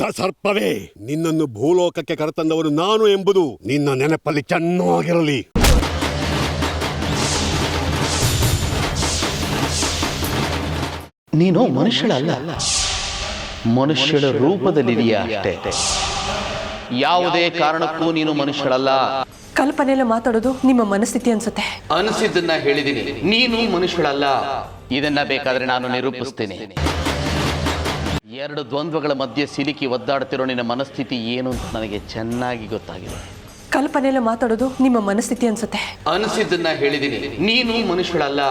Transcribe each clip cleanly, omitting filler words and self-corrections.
ದುಷ್ಟ ಸರ್ಪವೇ, ನಿನ್ನನ್ನು ಭೂಲೋಕಕ್ಕೆ ಕರೆತಂದವನು ನಾನು ಎಂಬುದು ನಿನ್ನ ನೆನಪಲ್ಲಿ ಚೆನ್ನಾಗಿರಲಿ. ನೀನು ಮನುಷ್ಯಳಲ್ಲ, ಮನುಷ್ಯಳ ರೂಪದಲ್ಲಿದೆಯಾ ಅಷ್ಟೇ. ಯಾವುದೇ ಕಾರಣಕ್ಕೂ ನೀನು ಮನುಷ್ಯಳಲ್ಲ. ಕಲ್ಪನೆಲ್ಲ ಮಾತಾಡೋದು ನಿಮ್ಮ ಮನಸ್ಥಿತಿ ಅನ್ಸುತ್ತೆ. ಅನಿಸಿದ್ದನ್ನ ಹೇಳಿದ್ದೀನಿ. ನೀನು ಮನುಷ್ಯಳಲ್ಲ. ಇದನ್ನ ಬೇಕಾದ್ರೆ ನಾನು ನಿರೂಪಿಸ್ತೇನೆ. ಎರಡು ದ್ವಂದ್ವಗಳ ಮಧ್ಯೆ ಸಿಲುಕಿ ಒದ್ದಾಡ್ತಿರೋ ನಿನ್ನ ಮನಸ್ಥಿತಿ ಏನು ಅಂತ ನನಗೆ ಚೆನ್ನಾಗಿ ಗೊತ್ತಾಗಿದೆ. ಕಲ್ಪನೆಲ್ಲ ಮಾತಾಡೋದು ನಿಮ್ಮ ಮನಸ್ಥಿತಿ ಅನ್ಸುತ್ತೆ. ಅನಿಸಿದ್ದನ್ನ ಹೇಳಿದ್ದೀನಿ. ನೀನು ಮನುಷ್ಯಳಲ್ಲ.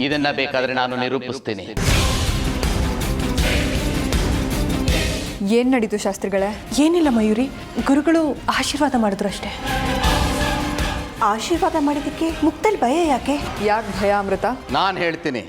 ಇದನ್ನ ಬೇಕಾದ್ರೆ ನಾನು ನಿರೂಪಿಸ್ತೇನೆ. ಏನ್ ನಡೀತು ಶಾಸ್ತ್ರಿಗಳೇ? ಏನಿಲ್ಲ ಮಯೂರಿ, ಗುರುಗಳು ಆಶೀರ್ವಾದ ಮಾಡಿದ್ರು ಅಷ್ಟೇ. ಆಶೀರ್ವಾದ ಮಾಡಿದಕ್ಕೆ ಮುಕ್ತಲ್ಲಿ ಭಯ ಯಾಕೆ? ಯಾಕೆ ಭಯ ಅಮೃತ? ನಾನು ಹೇಳ್ತೀನಿ.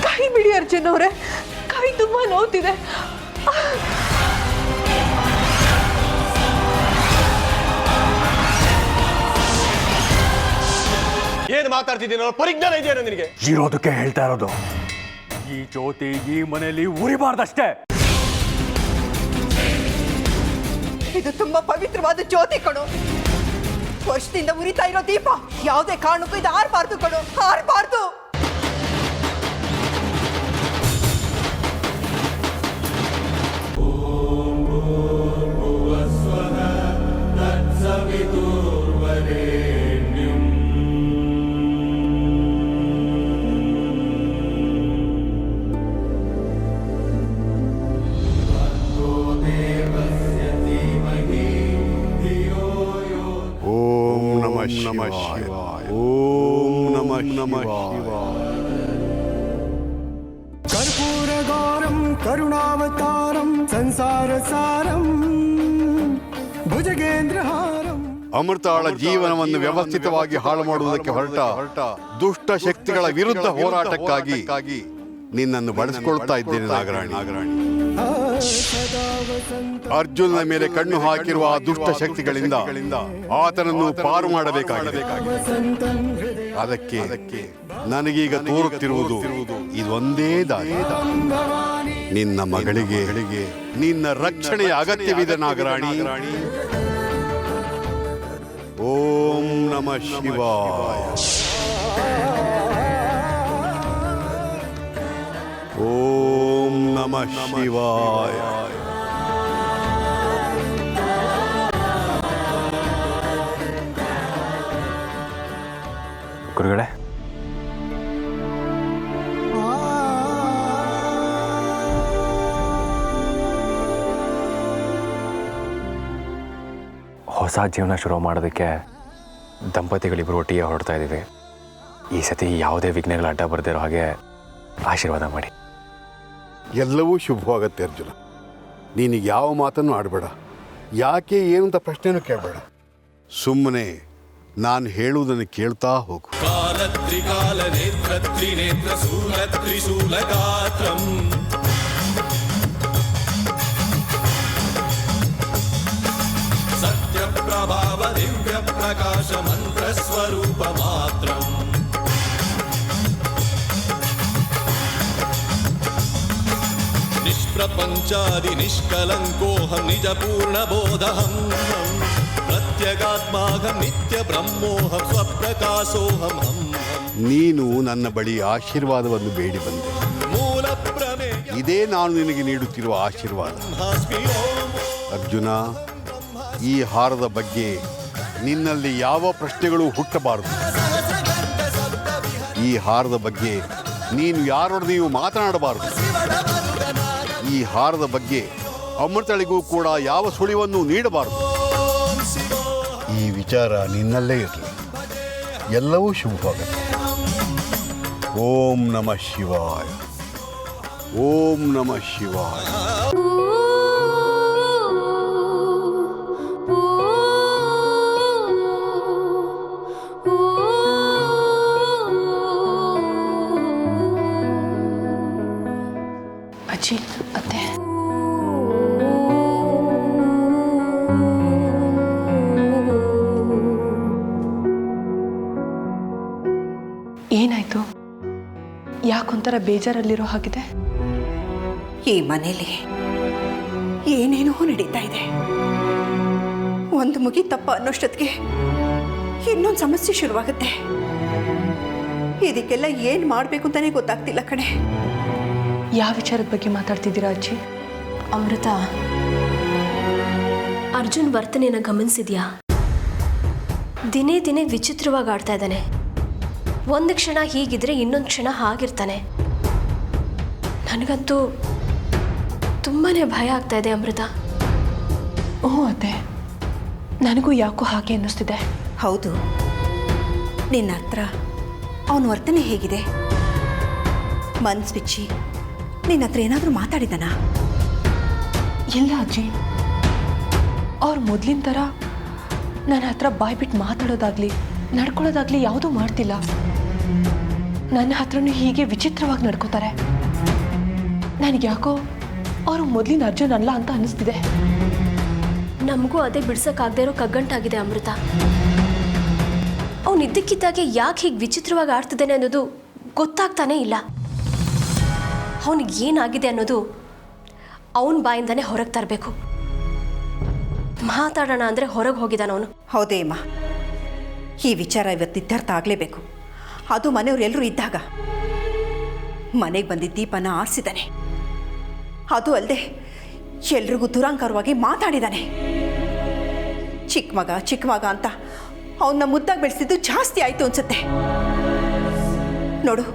ಕೈ ಬಿಡಿ ಅರ್ಜುನ್ ಅವರೇ, ಕೈ ತುಂಬಾ ನೋವ್ತಿದೆ. ಏನು ಮಾತಾಡ್ತಿದ್ದೀನಿ? ಪರಿಜ್ಞಾನ ಇದೆಯೇನೋ ನಿನಗೆ? ಇರೋದಕ್ಕೆ ಹೇಳ್ತಾ ಇರೋದು. ಈ ಜ್ಯೋತಿ ಈ ಮನೆಯಲ್ಲಿ ಉರಿಬಾರ್ದಷ್ಟೇ. ಇದು ತುಂಬಾ ಪವಿತ್ರವಾದ ಜ್ಯೋತಿ ಕಣೋ. ವರ್ಷದಿಂದ ಉರಿತಾ ಇರೋ ದೀಪ. ಯಾವುದೇ ಕಾರಣಕ್ಕೂ ಇದು ಆರ್ಬಾರ್ದು ಕಣೋ, ಆರ್ಬಾರ್ದು. ನಮಃ ಶಿವಾಯ. ಓಂ ನಮಃ ಶಿವಾಯ. कर्पूरगौरं करुणावतारं संसारसारं भुजगेन्द्रहारं. ಅಮೃತಾಳ ಜೀವನವನ್ನು ವ್ಯವಸ್ಥಿತವಾಗಿ ಹಾಳು ಮಾಡುವುದಕ್ಕೆ ಹೊರಟ ದುಷ್ಟ ಶಕ್ತಿಗಳ ವಿರುದ್ಧ ಹೋರಾಟಕ್ಕಾಗಿ ನಿನ್ನನ್ನು ಬಳಸಿಕೊಳ್ತಾ ಇದ್ದೇನೆ ನಾಗರಾಣಿ. ಅರ್ಜುನನ ಮೇಲೆ ಕಣ್ಣು ಹಾಕಿರುವ ಆ ದುಷ್ಟ ಶಕ್ತಿಗಳಿಂದ ಆತನನ್ನು ಪಾರು ಮಾಡಬೇಕಾಗಿದೆ. ಅದಕ್ಕೆ ನನಗೀಗ ತೋರುತ್ತಿರುವುದು ಇದೊಂದೇ ದಾರಿ. ನಿನ್ನ ಮಗಳಿಗೆ ನಿನ್ನ ರಕ್ಷಣೆಯ ಅಗತ್ಯವಿದೆ ನಾಗರಾಣಿ. ಓಂ ನಮಃ ಶಿವಾಯ. ಓಂ ನಮಃ ಶಿವಾಯ. ಗುರುಗಳೇ, ಹೊಸ ಜೀವನ ಶುರು ಮಾಡೋದಕ್ಕೆ ದಂಪತಿಗಳಿಬ್ಬರು ಒಟ್ಟಿಗೆ ಹೊರಡ್ತಾ ಇದ್ದೀವಿ. ಈ ಸತಿ ಯಾವುದೇ ವಿಘ್ನಗಳು ಅಡ್ಡ ಬರದಿರೋ ಹಾಗೆ ಆಶೀರ್ವಾದ ಮಾಡಿ. ಎಲ್ಲವೂ ಶುಭವಾಗತ್ತೆ ಅರ್ಜುನ. ನೀನಿಗೆ ಯಾವ ಮಾತನ್ನು ಆಡಬೇಡ. ಯಾಕೆ ಏನು ಅಂತ ಪ್ರಶ್ನೆನೂ ಕೇಳಬೇಡ. ಸುಮ್ಮನೆ ನಾನು ಹೇಳುವುದನ್ನು ಕೇಳ್ತಾ ಹೋಗು. ಸತ್ಯಪ್ರಭಾವ ದಿವ್ಯ ಪ್ರಕಾಶ ಮಂತ್ರ ಸ್ವರೂಪ ಮಾತ್ರ. ನಿಷ್ಪ್ರಪಂಚಾದಿ ನಿಷ್ಕಲಂಕೋಹಂ ನಿಜ ಪೂರ್ಣ ಬೋಧಹಂ. ಪ್ರತ್ಯಗಾತ್ಮಾಹಂ ನಿತ್ಯ ಬ್ರಹ್ಮೋಹಂ ಸ್ವಪ್ರಕಾಶೋಹಂ. ನೀನು ನನ್ನ ಬಳಿ ಆಶೀರ್ವಾದವನ್ನು ಬೇಡಿ ಬಂದೆ. ಮೂಲ ಪ್ರಮೇಯ ಇದೇ ನಾನು ನಿನಗೆ ನೀಡುತ್ತಿರುವ ಆಶೀರ್ವಾದ. ಅರ್ಜುನ, ಈ ಹಾರದ ಬಗ್ಗೆ ನಿನ್ನಲ್ಲಿ ಯಾವ ಪ್ರಶ್ನೆಗಳು ಹುಟ್ಟಬಾರದು. ಈ ಹಾರದ ಬಗ್ಗೆ ನೀನು ಯಾರೊಡನೆಯೂ ಮಾತನಾಡಬಾರದು. ಈ ಹಾರದ ಬಗ್ಗೆ ಅಮೃತಳಿಗೂ ಕೂಡ ಯಾವ ಸುಳಿವನ್ನು ನೀಡಬಾರದು. ಈ ವಿಚಾರ ನಿನ್ನಲ್ಲೇ ಇರಲಿ. ಎಲ್ಲವೂ ಶುಭವಾಗುತ್ತೆ. ಓಂ ನಮಃ ಶಿವಾಯ. ಓಂ ನಮಃ ಶಿವಾಯ. ಅಜ್ಜಿ, ಅತ್ತೆ. ಏನಾಯ್ತು? ಯಾಕೊಂಥರ ಬೇಜಾರಲ್ಲಿರೋ ಹಾಗಿದೆ? ಈ ಮನೇಲಿ ಏನೇನೋ ನಡೀತಾ ಇದೆ. ಒಂದು ಮುಗಿತಪ್ಪ ಅನ್ನೋಷ್ಟೊತ್ತಿಗೆ ಇನ್ನೊಂದು ಸಮಸ್ಯೆ ಶುರುವಾಗುತ್ತೆ. ಇದಕ್ಕೆಲ್ಲ ಏನು ಮಾಡಬೇಕು ಅಂತಾನೆ ಗೊತ್ತಾಗ್ತಿಲ್ಲ ಕಣೆ. ಯಾವ ವಿಚಾರದ ಬಗ್ಗೆ ಮಾತಾಡ್ತಿದ್ದೀರಾ ಅಜ್ಜಿ? ಅಮೃತ, ಅರ್ಜುನ್ ವರ್ತನೆನ ಗಮನಿಸಿದ್ಯಾ? ದಿನೇ ದಿನೇ ವಿಚಿತ್ರವಾಗಿ ಆಡ್ತಾ ಇದ್ದಾನೆ. ಒಂದು ಕ್ಷಣ ಹೀಗಿದ್ರೆ ಇನ್ನೊಂದು ಕ್ಷಣ ಹಾಗಿರ್ತಾನೆ. ನನಗಂತೂ ತುಂಬಾ ಭಯ ಆಗ್ತಾ ಇದೆ ಅಮೃತ. ಅದೇ ನನಗೂ ಯಾಕೋ ಹಾಗೆ ಅನ್ನಿಸ್ತಿದೆ. ಹೌದು, ನಿನ್ನ ಹತ್ರ ಅವನ ವರ್ತನೆ ಹೇಗಿದೆ? ಮನ್ಸು ಬಿಚ್ಚಿ ನಿನ್ನ ಹತ್ರ ಏನಾದರೂ ಮಾತಾಡಿದನಾ? ಇಲ್ಲ ಅಜ್ಜಿ, ಅವ್ರು ಮೊದಲಿನ ಥರ ನನ್ನ ಹತ್ರ ಬಾಯ್ಬಿಟ್ಟು ಮಾತಾಡೋದಾಗ್ಲಿ ನಡ್ಕೊಳ್ಳೋದಾಗ್ಲಿ ಯಾವುದೂ ಮಾಡ್ತಿಲ್ಲ. ನನ್ನ ಹತ್ರನೂ ಹೀಗೆ ವಿಚಿತ್ರವಾಗಿ ನಡ್ಕೋತಾರೆ. ನನಗೆ ಯಾಕೋ ಅವರು ಮೊದಲಿನ ಅರ್ಜುನ್ ಅಲ್ಲ ಅಂತ ಅನ್ನಿಸ್ತಿದೆ. ನಮಗೂ ಅದೇ ಬಿಡ್ಸೋಕ್ಕಾಗದೇ ಇರೋ ಕಗ್ಗಂಟಾಗಿದೆ ಅಮೃತ. ಅವನು ಇದ್ದಕ್ಕಿದ್ದಾಗೆ ಯಾಕೆ ಹೀಗೆ ವಿಚಿತ್ರವಾಗಿ ಆಡ್ತಿದ್ದಾನೆ ಅನ್ನೋದು ಗೊತ್ತಾಗ್ತಾನೇ ಇಲ್ಲ. ಅವನಿಗೆ ಏನಾಗಿದೆ ಅನ್ನೋದು ಅವನ ಬಾಯಿಂದಾನೇ ಹೊರಗೆ ತರಬೇಕು. ಮಾತಾಡೋಣ ಅಂದರೆ ಹೊರಗೆ ಹೋಗಿದ್ದಾನ ಅವನು. ಹೌದೇ ಅಮ್ಮ, ಈ ವಿಚಾರ ಇವತ್ತು ಇತ್ಯರ್ಥ ಆಗಲೇಬೇಕು. ಅದು ಮನೆಯವರೆಲ್ಲರೂ ಇದ್ದಾಗ ಮನೆಗೆ ಬಂದಿದ್ದ ದೀಪನ ಆರಿಸಿದ್ದಾನೆ. ಅದು ಅಲ್ಲದೆ ಎಲ್ರಿಗೂ ದುರಾಂಕಾರವಾಗಿ ಮಾತಾಡಿದ್ದಾನೆ. ಚಿಕ್ಕ ಮಗ ಅಂತ ಅವನ್ನ ಮುದ್ದಾಗಿ ಬೆಳೆಸಿದ್ದು ಜಾಸ್ತಿ ಆಯಿತು ಅನ್ಸುತ್ತೆ. ನೋಡು,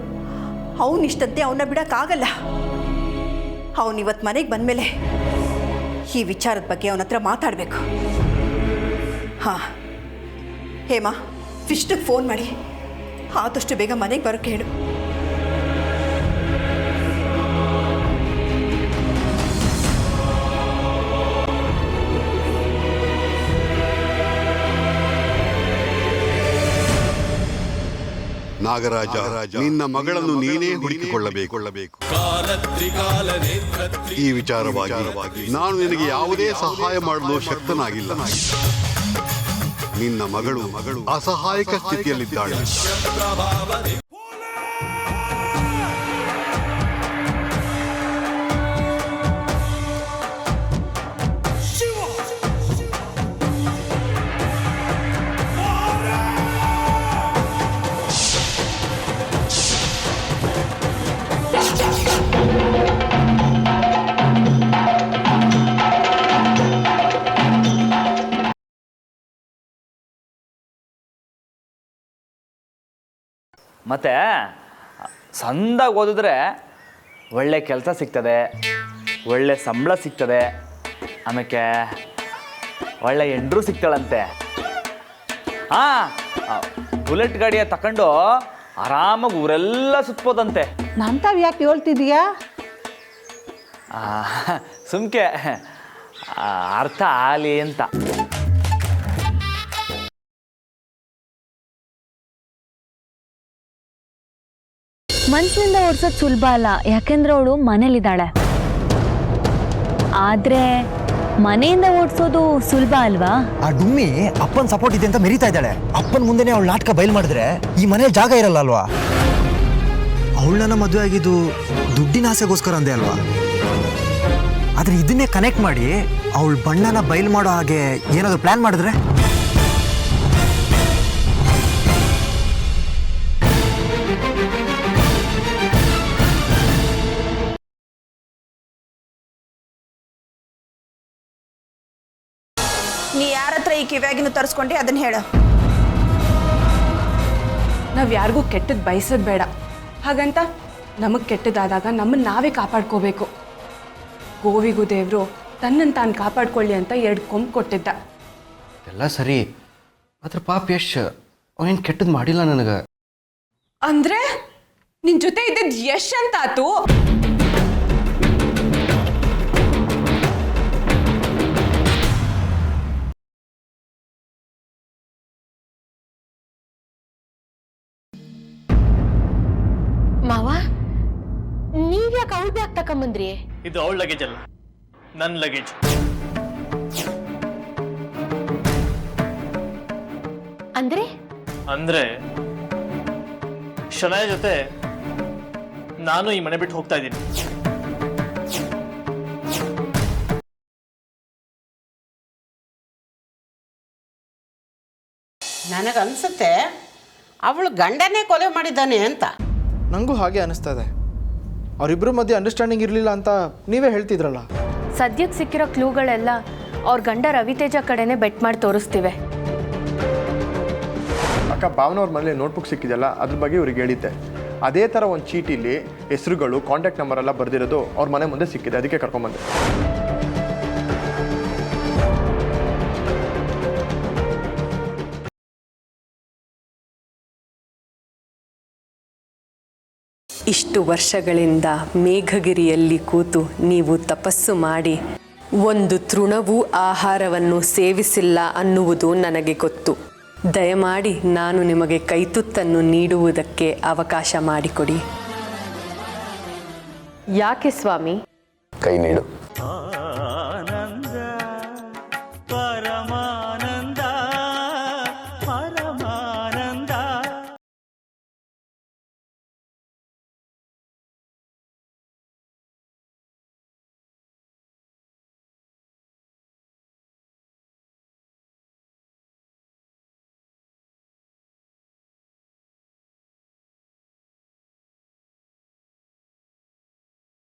ಅವನಿಷ್ಟಂತೆ ಅವನ್ನ ಬಿಡೋಕ್ಕಾಗಲ್ಲ. ಅವನಿವತ್ತು ಮನೆಗೆ ಬಂದಮೇಲೆ ಈ ವಿಚಾರದ ಬಗ್ಗೆ ಅವನ ಹತ್ರ ಮಾತಾಡಬೇಕು. ಹಾಂ ಹೇಮಾ, ವಿಷ್ಣುಗೆ ಫೋನ್ ಮಾಡಿ ಆದಷ್ಟು ಬೇಗ ಮನೆಗೆ ಬರೋಕ್ಕೆ ಹೇಳು. ನಾಗರಾಜ, ನಿನ್ನ ಮಗಳನ್ನು ನೀನೇ ಹುಡುಕಿಕೊಳ್ಳಬೇಕು. ಈ ವಿಚಾರವಾಗಿ ನಾನು ನಿನಗೆ ಯಾವುದೇ ಸಹಾಯ ಮಾಡಲು ಶಕ್ತನಾಗಿಲ್ಲ. ನಿನ್ನ ಮಗಳು ಅಸಹಾಯಕ ಸ್ಥಿತಿಯಲ್ಲಿದ್ದಾಳೆ. ಮತ್ತು ಸಂದಾಗಿ ಓದಿದ್ರೆ ಒಳ್ಳೆ ಕೆಲಸ ಸಿಗ್ತದೆ, ಒಳ್ಳೆ ಸಂಬಳ ಸಿಗ್ತದೆ, ಆಮೇಲೆ ಒಳ್ಳೆ ಹೆಂಡ್ರು ಸಿಗ್ತಾಳಂತೆ. ಹಾಂ, ಬುಲೆಟ್ ಗಾಡಿಯ ತಗೊಂಡು ಆರಾಮಾಗಿ ಊರೆಲ್ಲ ಸುತ್ಬೋದಂತೆ. ನಂತಾವ್ ಯಾಕೆ ಹೇಳ್ತಿದೀಯಾ? ಸುಮ್ಕೆ ಅರ್ಥ ಆಲಿ ಅಂತ. ಮನ್ಸಿನಿಂದ ಓಡಿಸೋದು ಸುಲಭ ಅಲ್ಲ, ಯಾಕೆಂದ್ರೆ ಅವಳು ಮನೇಲಿದ್ದಾಳೆ. ಆದ್ರೆ ಮನೆಯಿಂದ ಓಡಿಸೋದು ಸುಲಭ ಅಲ್ವಾ? ಆ ಡುಮ್ಮಿ ಅಪ್ಪನ ಸಪೋರ್ಟ್ ಇದೆ ಅಂತ ಮೆರಿತಾ ಇದ್ದಾಳೆ. ಅಪ್ಪನ ಮುಂದೆನೆ ಅವಳು ನಾಟಕ ಬಯಲು ಮಾಡಿದ್ರೆ ಈ ಮನೇಲಿ ಜಾಗ ಇರಲ್ಲ ಅಲ್ವಾ? ಅವಳನ್ನ ಮದುವೆ ಆಗಿದ್ದು ದುಡ್ಡಿನ ಆಸೆಗೋಸ್ಕರ ಅಂದೆ ಅಲ್ವಾ? ಆದ್ರೆ ಇದನ್ನೇ ಕನೆಕ್ಟ್ ಮಾಡಿ ಅವಳ ಬಣ್ಣನ ಬಯಲು ಮಾಡೋ ಹಾಗೆ ಏನಾದರೂ ಪ್ಲಾನ್ ಮಾಡಿದ್ರೆ? ನೀ ಯಾರ ಹತ್ರ ಈ ಕಿವ್ಯಾಗಿನ ತರಿಸ್ಕೊಂಡೆ ಅದನ್ನ ಹೇಳು. ನಾವು ಯಾರಿಗೂ ಕೆಟ್ಟದ್ದು ಬಯಸೋದು ಬೇಡ. ಹಾಗಂತ ನಮಗೆ ಕೆಟ್ಟದಾದಾಗ ನಮ್ಮನ್ನು ನಾವೇ ಕಾಪಾಡ್ಕೋಬೇಕು. ಗೋವಿಗೂ ದೇವರು ತನ್ನನ್ನು ತಾನು ಕಾಪಾಡ್ಕೊಳ್ಳಿ ಅಂತ 2 ಕೊಂಬು ಕೊಟ್ಟಿದ್ದ. ಎಲ್ಲ ಸರಿ, ಅದ್ರ ಪಾಪ ಯಶ್ ಅವನೇನು ಕೆಟ್ಟದ್ದು ಮಾಡಿಲ್ಲ ನನಗೆ. ಅಂದ್ರೆ ನಿನ್ ಜೊತೆ ಇದ್ದದ್ದು ಯಶ್ ಅಂತ ಆತು. ಮಾವ, ನೀವ್ಯಾಕೆ ಅವಳ ಬ್ಯಾಗ್ ತಕೊಂಬಂದ್ರಿ? ಇದು ಅವಳ ಲಗೇಜ್ ಅಲ್ಲ, ನನ್ನ ಲಗೇಜ್. ಅಂದ್ರೆ ಅಂದ್ರೆ ಶನಯ ಜೊತೆ ನಾನು ಈ ಮನೆ ಬಿಟ್ಟು ಹೋಗ್ತಾ ಇದ್ದೀನಿ. ನನಗನ್ಸುತ್ತೆ ಅವಳು ಗಂಡನೇ ಕೊಲೆ ಮಾಡಿದ್ದಾನೆ ಅಂತ. ನನಗೂ ಹಾಗೆ ಅನಿಸ್ತಾ ಇದೆ. ಅವರಿಬ್ಬರ ಮಧ್ಯೆ ಅಂಡರ್ಸ್ಟ್ಯಾಂಡಿಂಗ್ ಇರಲಿಲ್ಲ ಅಂತ ನೀವೇ ಹೇಳ್ತಿದ್ರಲ್ಲ. ಸದ್ಯಕ್ಕೆ ಸಿಕ್ಕಿರೋ ಕ್ಲೂಗಳೆಲ್ಲ ಅವ್ರ ಗಂಡ ರವಿತೇಜ ಕಡೆನೇ ಬೆಟ್ ಮಾಡಿ ತೋರಿಸ್ತಿವೆ. ಅಕ್ಕ, ಭಾವನವ್ರ ಮನೇಲಿ ನೋಟ್ಬುಕ್ ಸಿಕ್ಕಿದೆಯಲ್ಲ, ಅದ್ರ ಬಗ್ಗೆ ಇವ್ರಿಗೆ ಹೇಳಿದ್ದೆ. ಅದೇ ಥರ ಒಂದು ಚೀಟಿಲಿ ಹೆಸರುಗಳು, ಕಾಂಟ್ಯಾಕ್ಟ್ ನಂಬರ್ ಎಲ್ಲ ಬರೆದಿರೋದು ಅವ್ರ ಮನೆ ಮುಂದೆ ಸಿಕ್ಕಿದೆ. ಅದಕ್ಕೆ ಕರ್ಕೊಂಬಂದೆ. ಇಷ್ಟು ವರ್ಷಗಳಿಂದ ಮೇಘಗಿರಿಯಲ್ಲಿ ಕೂತು ನೀವು ತಪಸ್ಸು ಮಾಡಿ ಒಂದು ತೃಣವೂ ಆಹಾರವನ್ನು ಸೇವಿಸಿಲ್ಲ ಅನ್ನುವುದು ನನಗೆ ಗೊತ್ತು. ದಯಮಾಡಿ ನಾನು ನಿಮಗೆ ಕೈತುತ್ತನ್ನು ನೀಡುವುದಕ್ಕೆ ಅವಕಾಶ ಮಾಡಿಕೊಡಿ. ಯಾಕೆ ಸ್ವಾಮಿ? ಕೈ ನೀಡು.